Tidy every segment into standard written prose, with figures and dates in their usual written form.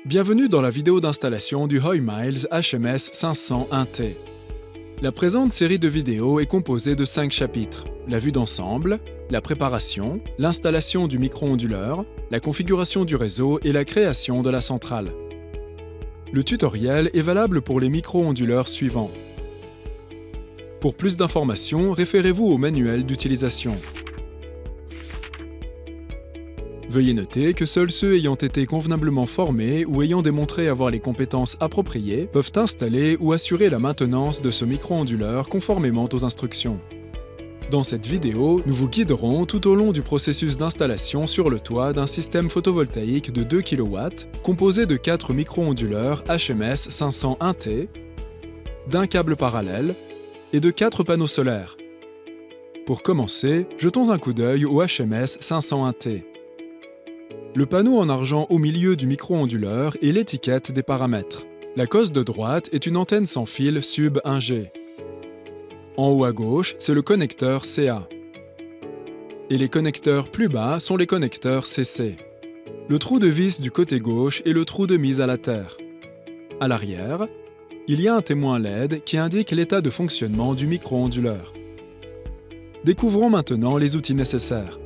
Bienvenue dans la vidéo d'installation du Hoymiles HMS 501T. La présente série de vidéos est composée de 5 chapitres: la vue d'ensemble, la préparation, l'installation du micro-onduleur, la configuration du réseau et la création de la centrale. Le tutoriel est valable pour les micro-onduleurs suivants. Pour plus d'informations, référez-vous au manuel d'utilisation. Veuillez noter que seuls ceux ayant été convenablement formés ou ayant démontré avoir les compétences appropriées peuvent installer ou assurer la maintenance de ce micro-onduleur conformément aux instructions. Dans cette vidéo, nous vous guiderons tout au long du processus d'installation sur le toit d'un système photovoltaïque de 2 kW composé de 4 micro-onduleurs HMS 501T, d'un câble parallèle et de 4 panneaux solaires. Pour commencer, jetons un coup d'œil au HMS 501T. Le panneau en argent au milieu du micro-onduleur est l'étiquette des paramètres. La cosse de droite est une antenne sans fil sub 1G. En haut à gauche, c'est le connecteur CA. Et les connecteurs plus bas sont les connecteurs CC. Le trou de vis du côté gauche est le trou de mise à la terre. À l'arrière, il y a un témoin LED qui indique l'état de fonctionnement du micro-onduleur. Découvrons maintenant les outils nécessaires.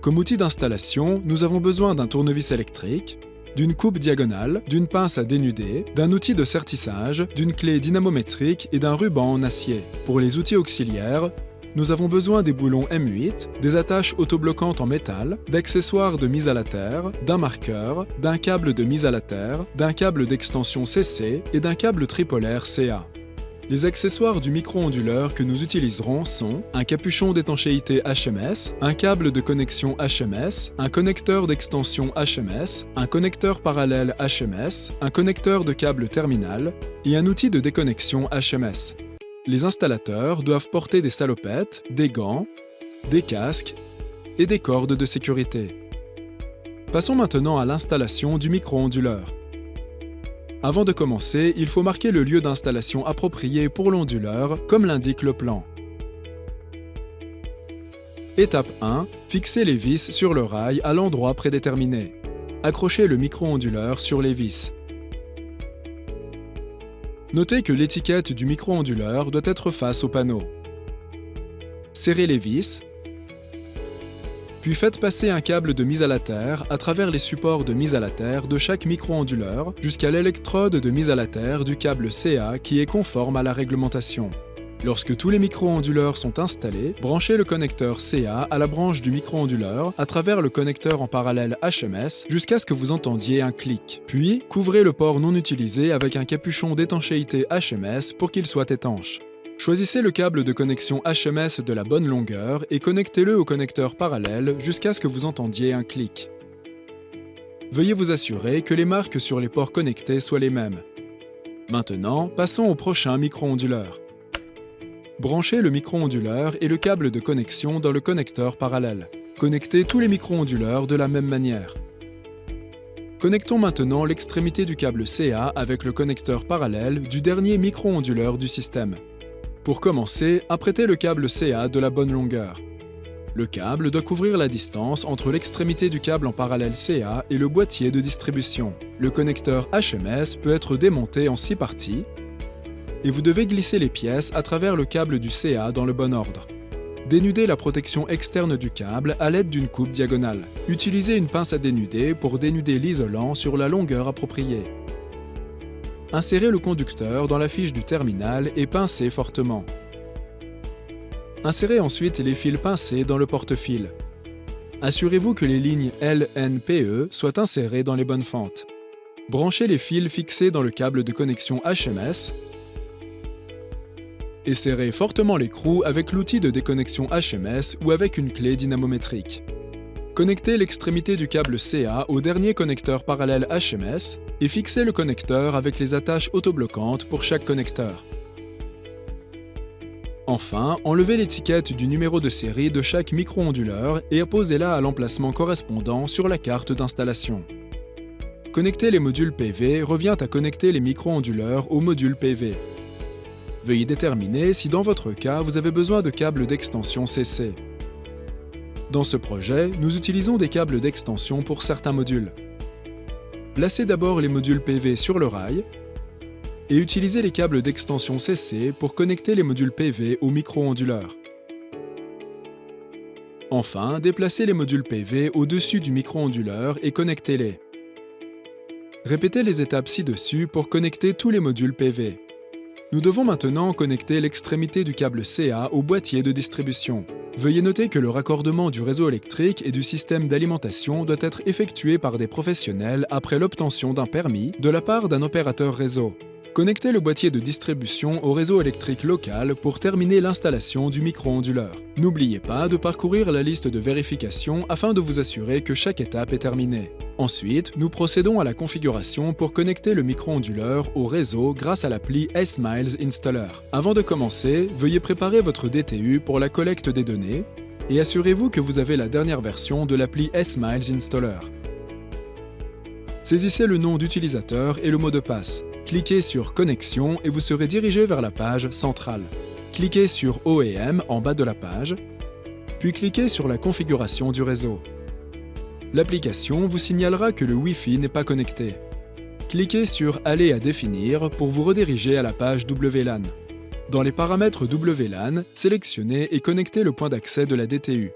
Comme outil d'installation, nous avons besoin d'un tournevis électrique, d'une coupe diagonale, d'une pince à dénuder, d'un outil de sertissage, d'une clé dynamométrique et d'un ruban en acier. Pour les outils auxiliaires, nous avons besoin des boulons M8, des attaches autobloquantes en métal, d'accessoires de mise à la terre, d'un marqueur, d'un câble de mise à la terre, d'un câble d'extension CC et d'un câble tripolaire CA. Les accessoires du micro-onduleur que nous utiliserons sont un capuchon d'étanchéité HMS, un câble de connexion HMS, un connecteur d'extension HMS, un connecteur parallèle HMS, un connecteur de câble terminal et un outil de déconnexion HMS. Les installateurs doivent porter des salopettes, des gants, des casques et des cordes de sécurité. Passons maintenant à l'installation du micro-onduleur. Avant de commencer, il faut marquer le lieu d'installation approprié pour l'onduleur, comme l'indique le plan. Étape 1. Fixez les vis sur le rail à l'endroit prédéterminé. Accrochez le micro-onduleur sur les vis. Notez que l'étiquette du micro-onduleur doit être face au panneau. Serrez les vis, puis faites passer un câble de mise à la terre à travers les supports de mise à la terre de chaque micro-onduleur jusqu'à l'électrode de mise à la terre du câble CA qui est conforme à la réglementation. Lorsque tous les micro-onduleurs sont installés, branchez le connecteur CA à la branche du micro-onduleur à travers le connecteur en parallèle HMS jusqu'à ce que vous entendiez un clic. Puis, couvrez le port non utilisé avec un capuchon d'étanchéité HMS pour qu'il soit étanche. Choisissez le câble de connexion HMS de la bonne longueur et connectez-le au connecteur parallèle jusqu'à ce que vous entendiez un clic. Veuillez vous assurer que les marques sur les ports connectés soient les mêmes. Maintenant, passons au prochain micro-onduleur. Branchez le micro-onduleur et le câble de connexion dans le connecteur parallèle. Connectez tous les micro-onduleurs de la même manière. Connectons maintenant l'extrémité du câble CA avec le connecteur parallèle du dernier micro-onduleur du système. Pour commencer, apprêtez le câble CA de la bonne longueur. Le câble doit couvrir la distance entre l'extrémité du câble en parallèle CA et le boîtier de distribution. Le connecteur HMS peut être démonté en 6 parties et vous devez glisser les pièces à travers le câble du CA dans le bon ordre. Dénudez la protection externe du câble à l'aide d'une coupe diagonale. Utilisez une pince à dénuder pour dénuder l'isolant sur la longueur appropriée. Insérez le conducteur dans la fiche du terminal et pincez fortement. Insérez ensuite les fils pincés dans le porte-fil. Assurez-vous que les lignes LNPE soient insérées dans les bonnes fentes. Branchez les fils fixés dans le câble de connexion HMS et serrez fortement l'écrou avec l'outil de déconnexion HMS ou avec une clé dynamométrique. Connectez l'extrémité du câble CA au dernier connecteur parallèle HMS et fixez le connecteur avec les attaches autobloquantes pour chaque connecteur. Enfin, enlevez l'étiquette du numéro de série de chaque micro-onduleur et apposez-la à l'emplacement correspondant sur la carte d'installation. Connecter les modules PV revient à connecter les micro-onduleurs au module PV. Veuillez déterminer si dans votre cas vous avez besoin de câbles d'extension CC. Dans ce projet, nous utilisons des câbles d'extension pour certains modules. Placez d'abord les modules PV sur le rail et utilisez les câbles d'extension CC pour connecter les modules PV au micro-onduleur. Enfin, déplacez les modules PV au-dessus du micro-onduleur et connectez-les. Répétez les étapes ci-dessus pour connecter tous les modules PV. Nous devons maintenant connecter l'extrémité du câble CA au boîtier de distribution. Veuillez noter que le raccordement du réseau électrique et du système d'alimentation doit être effectué par des professionnels après l'obtention d'un permis de la part d'un opérateur réseau. Connectez le boîtier de distribution au réseau électrique local pour terminer l'installation du micro-onduleur. N'oubliez pas de parcourir la liste de vérification afin de vous assurer que chaque étape est terminée. Ensuite, nous procédons à la configuration pour connecter le micro-onduleur au réseau grâce à l'appli S-Miles Installer. Avant de commencer, veuillez préparer votre DTU pour la collecte des données et assurez-vous que vous avez la dernière version de l'appli S-Miles Installer. Saisissez le nom d'utilisateur et le mot de passe. Cliquez sur « Connexion » et vous serez dirigé vers la page centrale. Cliquez sur « OEM » en bas de la page, puis cliquez sur la configuration du réseau. L'application vous signalera que le Wi-Fi n'est pas connecté. Cliquez sur « Aller à définir » pour vous rediriger à la page WLAN. Dans les paramètres WLAN, sélectionnez et connectez le point d'accès de la DTU.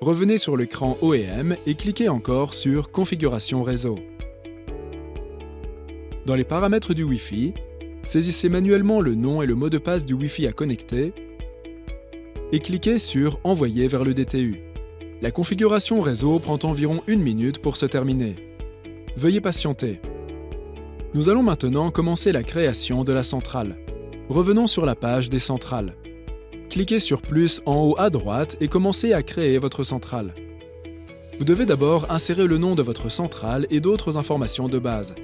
Revenez sur l'écran OEM et cliquez encore sur « Configuration réseau ». Dans les paramètres du Wi-Fi, saisissez manuellement le nom et le mot de passe du Wi-Fi à connecter et cliquez sur « Envoyer vers le DTU ». La configuration réseau prend environ 1 minute pour se terminer. Veuillez patienter. Nous allons maintenant commencer la création de la centrale. Revenons sur la page des centrales. Cliquez sur plus en haut à droite et commencez à créer votre centrale. Vous devez d'abord insérer le nom de votre centrale et d'autres informations de base.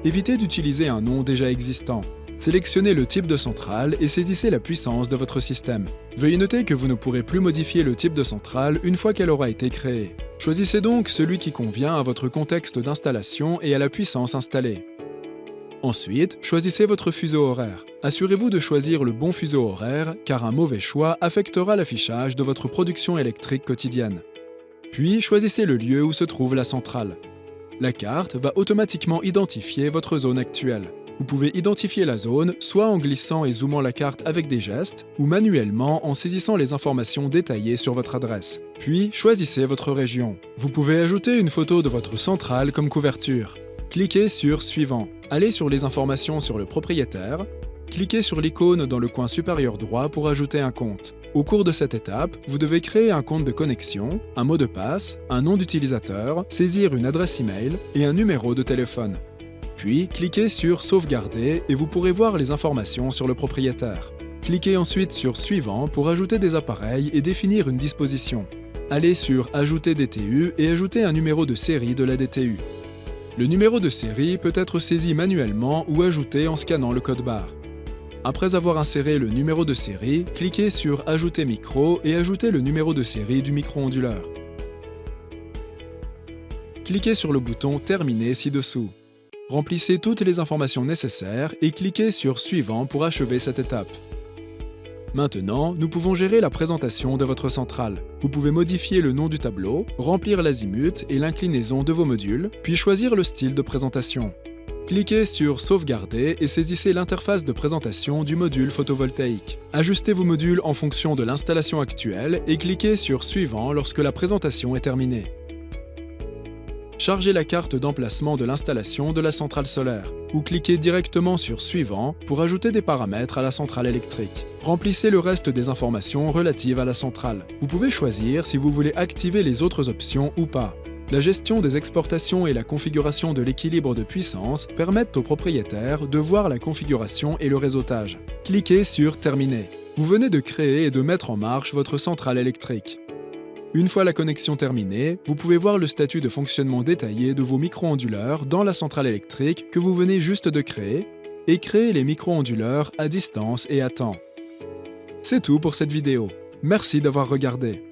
Évitez d'utiliser un nom déjà existant. Sélectionnez le type de centrale et saisissez la puissance de votre système. Veuillez noter que vous ne pourrez plus modifier le type de centrale une fois qu'elle aura été créée. Choisissez donc celui qui convient à votre contexte d'installation et à la puissance installée. Ensuite, choisissez votre fuseau horaire. Assurez-vous de choisir le bon fuseau horaire car un mauvais choix affectera l'affichage de votre production électrique quotidienne. Puis, choisissez le lieu où se trouve la centrale. La carte va automatiquement identifier votre zone actuelle. Vous pouvez identifier la zone soit en glissant et zoomant la carte avec des gestes, ou manuellement en saisissant les informations détaillées sur votre adresse. Puis, choisissez votre région. Vous pouvez ajouter une photo de votre centrale comme couverture. Cliquez sur « Suivant ». Allez sur les informations sur le propriétaire. Cliquez sur l'icône dans le coin supérieur droit pour ajouter un compte. Au cours de cette étape, vous devez créer un compte de connexion, un mot de passe, un nom d'utilisateur, saisir une adresse email et un numéro de téléphone. Puis, cliquez sur « Sauvegarder » et vous pourrez voir les informations sur le propriétaire. Cliquez ensuite sur « Suivant » pour ajouter des appareils et définir une disposition. Allez sur « Ajouter DTU » et ajoutez un numéro de série de la DTU. Le numéro de série peut être saisi manuellement ou ajouté en scannant le code barre. Après avoir inséré le numéro de série, cliquez sur « Ajouter micro » et ajoutez le numéro de série du micro-onduleur. Cliquez sur le bouton « Terminer » ci-dessous. Remplissez toutes les informations nécessaires et cliquez sur « Suivant » pour achever cette étape. Maintenant, nous pouvons gérer la présentation de votre centrale. Vous pouvez modifier le nom du tableau, remplir l'azimut et l'inclinaison de vos modules, puis choisir le style de présentation. Cliquez sur « Sauvegarder » et saisissez l'interface de présentation du module photovoltaïque. Ajustez vos modules en fonction de l'installation actuelle et cliquez sur « Suivant » lorsque la présentation est terminée. Chargez la carte d'emplacement de l'installation de la centrale solaire ou cliquez directement sur « Suivant » pour ajouter des paramètres à la centrale électrique. Remplissez le reste des informations relatives à la centrale. Vous pouvez choisir si vous voulez activer les autres options ou pas. La gestion des exportations et la configuration de l'équilibre de puissance permettent aux propriétaires de voir la configuration et le réseautage. Cliquez sur « Terminer ». Vous venez de créer et de mettre en marche votre centrale électrique. Une fois la connexion terminée, vous pouvez voir le statut de fonctionnement détaillé de vos micro-onduleurs dans la centrale électrique que vous venez juste de créer et créer les micro-onduleurs à distance et à temps. C'est tout pour cette vidéo. Merci d'avoir regardé.